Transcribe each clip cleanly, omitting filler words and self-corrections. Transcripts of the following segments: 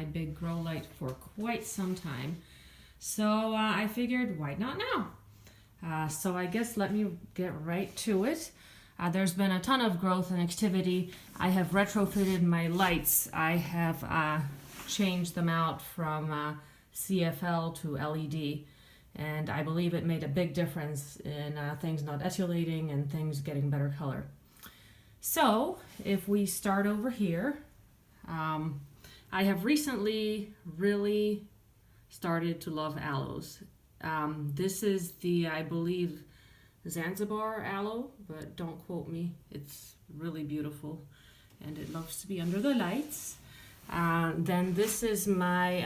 big grow light for quite some time. So I figured, why not now? So I guess let me get right to it. There's been a ton of growth and activity. I have retrofitted my lights. I have changed them out from CFL to LED, and I believe it made a big difference in things not etiolating and things getting better color. So if we start over here, I have recently really started to love aloes. This is the, I believe, Zanzibar aloe, but don't quote me. It's really beautiful and it loves to be under the lights. Then this is my,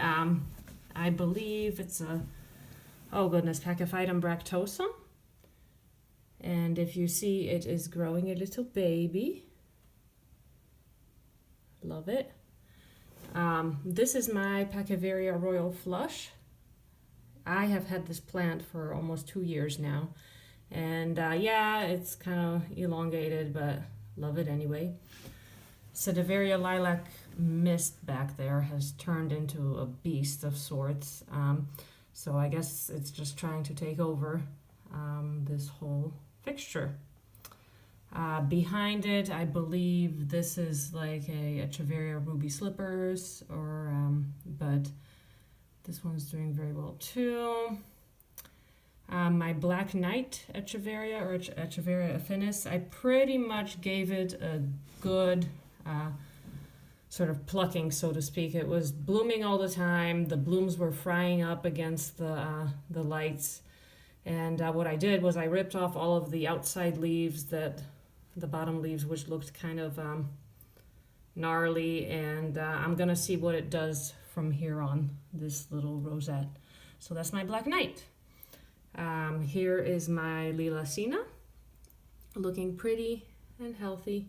I believe it's a, oh goodness, Pachyphytum bractosum. And if you see, it is growing a little baby. Love it. This is my Echeveria royal flush. I have had this plant for almost 2 years now. And yeah, it's kind of elongated, but love it anyway. Sedaveria lilac mist back there has turned into a beast of sorts. So I guess it's just trying to take over this whole fixture. Behind it, I believe this is like a Echeveria ruby slippers, or but this one's doing very well too. My Black Knight Echeveria, or Echeveria affinis, I pretty much gave it a good sort of plucking, so to speak. It was blooming all the time. The blooms were frying up against the lights. And what I did was I ripped off all of the outside leaves, the bottom leaves, which looked kind of gnarly. And I'm going to see what it does from here on, this little rosette. So that's my Black Knight. Here is my Lilacina, looking pretty and healthy.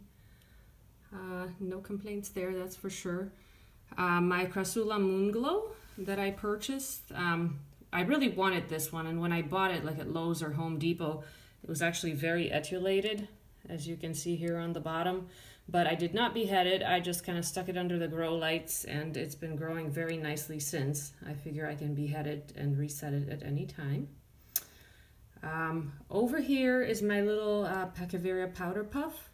No complaints there, that's for sure. My Crassula Moonglow that I purchased, I really wanted this one, and when I bought it, like at Lowe's or Home Depot, it was actually very etiolated, as you can see here on the bottom. But I did not behead it, I just kind of stuck it under the grow lights, and it's been growing very nicely since. I figure I can behead it and reset it at any time. Over here is my little Echeveria powder puff.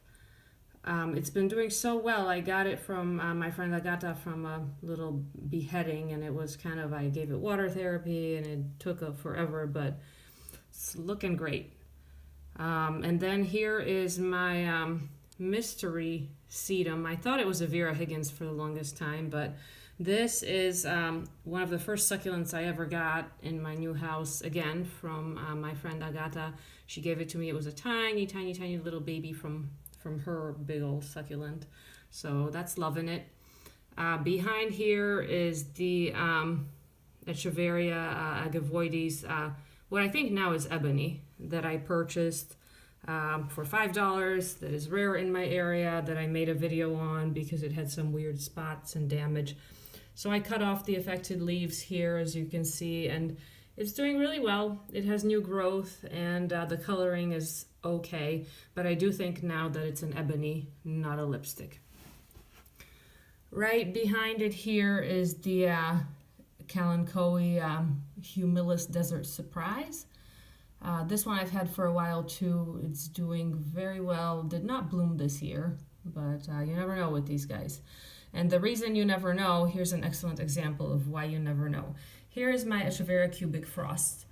It's been doing so well. I got it from my friend Agata from a little beheading, and it was kind of, I gave it water therapy and it took forever, but it's looking great. And then here is my mystery sedum. I thought it was a Vera Higgins for the longest time, but this is one of the first succulents I ever got in my new house, again, from my friend Agata. She gave it to me. It was a tiny, tiny, tiny little baby from her big old succulent. So that's loving it. Behind here is the Echeveria agavoides, what I think now is ebony, that I purchased for $5, that is rare in my area, that I made a video on because it had some weird spots and damage. So I cut off the affected leaves here, as you can see, and it's doing really well. It has new growth, and the coloring is okay, but I do think now that it's an ebony, not a lipstick. Right behind it here is the Kalanchoe Humilis Desert Surprise. This one I've had for a while too. It's doing very well. Did not bloom this year, but you never know with these guys. And the reason you never know, here's an excellent example of why you never know. Here is my Echeveria Cubic Frost.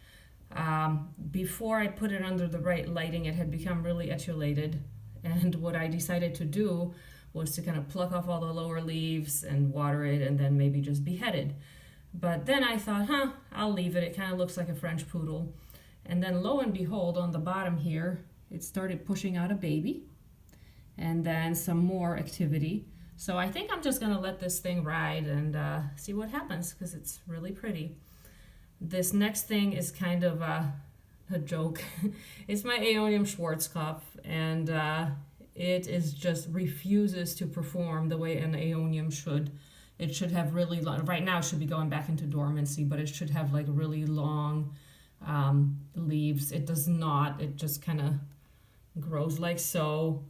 Before I put it under the right lighting, it had become really etiolated. And what I decided to do was to kind of pluck off all the lower leaves and water it and then maybe just behead it. But then I thought, I'll leave it. It kind of looks like a French poodle. And then lo and behold, on the bottom here, it started pushing out a baby and then some more activity. So I think I'm just gonna let this thing ride and see what happens, because it's really pretty. This next thing is kind of a joke. It's my Aeonium Schwarzkopf, and it is just refuses to perform the way an Aeonium should. It should have really long, right now it should be going back into dormancy, but it should have like really long leaves. It does not. It just kind of grows like so,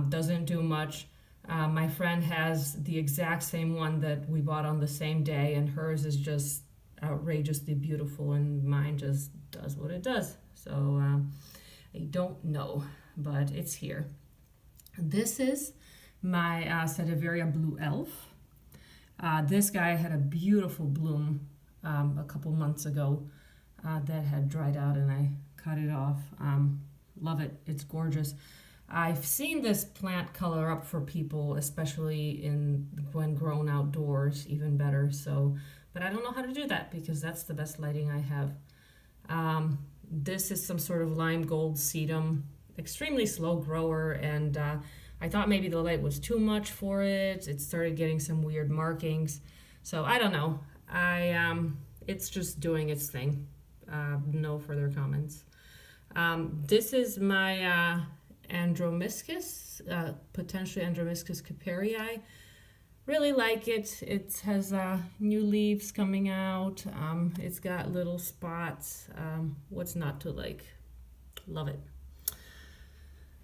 doesn't do much. My friend has the exact same one that we bought on the same day, and hers is just outrageously beautiful, and mine just does what it does. So I don't know, but it's here. This is my Sedaveria Blue Elf. This guy had a beautiful bloom a couple months ago that had dried out, and I cut it off. Love it. It's gorgeous. I've seen this plant color up for people, especially when grown outdoors, even better. So, but I don't know how to do that because that's the best lighting I have. This is some sort of lime gold sedum, extremely slow grower, and I thought maybe the light was too much for it. It started getting some weird markings. So I don't know. It's just doing its thing. No further comments. This is my Andromiscus, potentially Andromiscus caperii. Really like it. It has new leaves coming out. It's got little spots. What's not to like? Love it.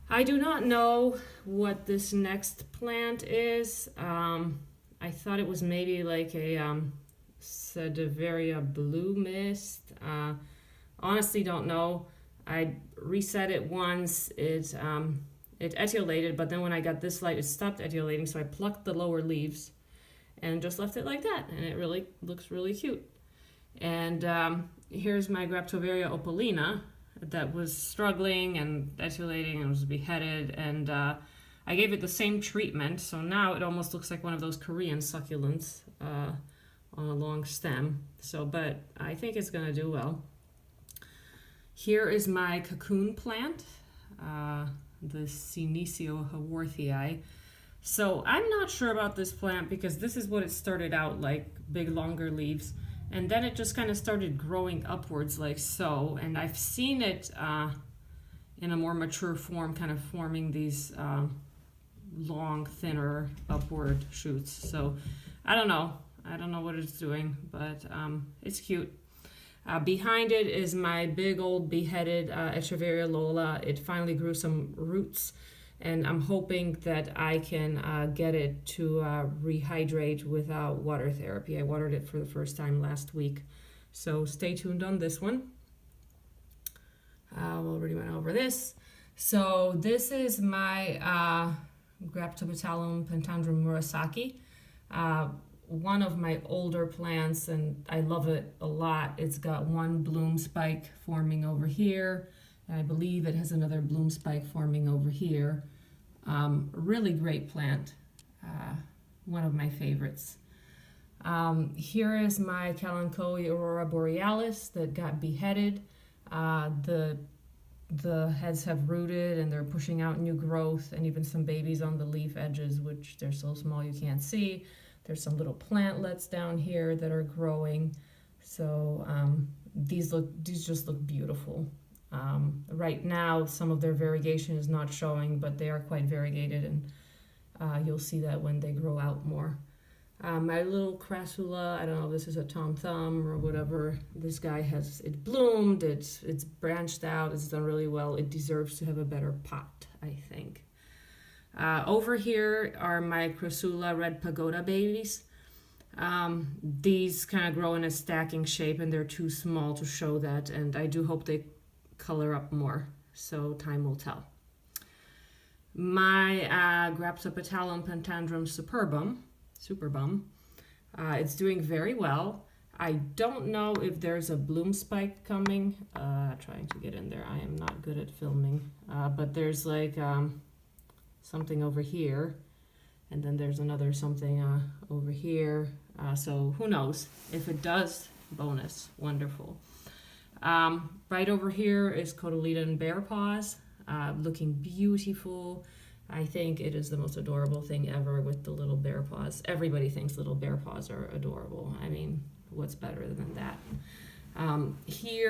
I do not know what this next plant is. I thought it was maybe like a Sedaveria blue mist. Honestly don't know. I reset it once. It etiolated, but then when I got this light, it stopped etiolating, so I plucked the lower leaves and just left it like that, and it really looks really cute. And here's my Graptoveria opalina that was struggling and etiolating and was beheaded, and I gave it the same treatment, so now it almost looks like one of those Korean succulents on a long stem. So, but I think it's gonna do well. Here is my cocoon plant, the Senecio haworthii. So I'm not sure about this plant because this is what it started out like, big longer leaves, and then it just kind of started growing upwards like so, and I've seen it in a more mature form kind of forming these long, thinner upward shoots. So I don't know what it's doing, but it's cute. Behind it is my big old beheaded Echeveria Lola. It finally grew some roots, and I'm hoping that I can get it to rehydrate without water therapy. I watered it for the first time last week, so stay tuned on this one. We already went over this. So this is my Graptopetalum pentandrum murasaki. One of my older plants, and I love it a lot. It's got one bloom spike forming over here, and I believe it has another bloom spike forming over here. Really great plant, one of my favorites. Here is my Kalanchoe aurora borealis that got beheaded. The heads have rooted and they're pushing out new growth, and even some babies on the leaf edges, which they're so small you can't see. There's some little plantlets down here that are growing. So these just look beautiful. Right now, some of their variegation is not showing, but they are quite variegated, and you'll see that when they grow out more. My little Crassula, I don't know if this is a Tom Thumb or whatever. This guy it bloomed, it's branched out, it's done really well. It deserves to have a better pot, I think. Over here are my Crassula red pagoda babies. These kind of grow in a stacking shape, and they're too small to show that, and I do hope they color up more, so time will tell. My Graptopetalum pentandrum superbum, it's doing very well. I don't know if there's a bloom spike coming. Trying to get in there. I am not good at filming, but there's like something over here, and then there's another something over here, so who knows. If it does, bonus, wonderful. Right over here is Cotyledon bear paws, looking beautiful. I think it is the most adorable thing ever with the little bear paws. Everybody thinks little bear paws are adorable. I mean, what's better than that? Here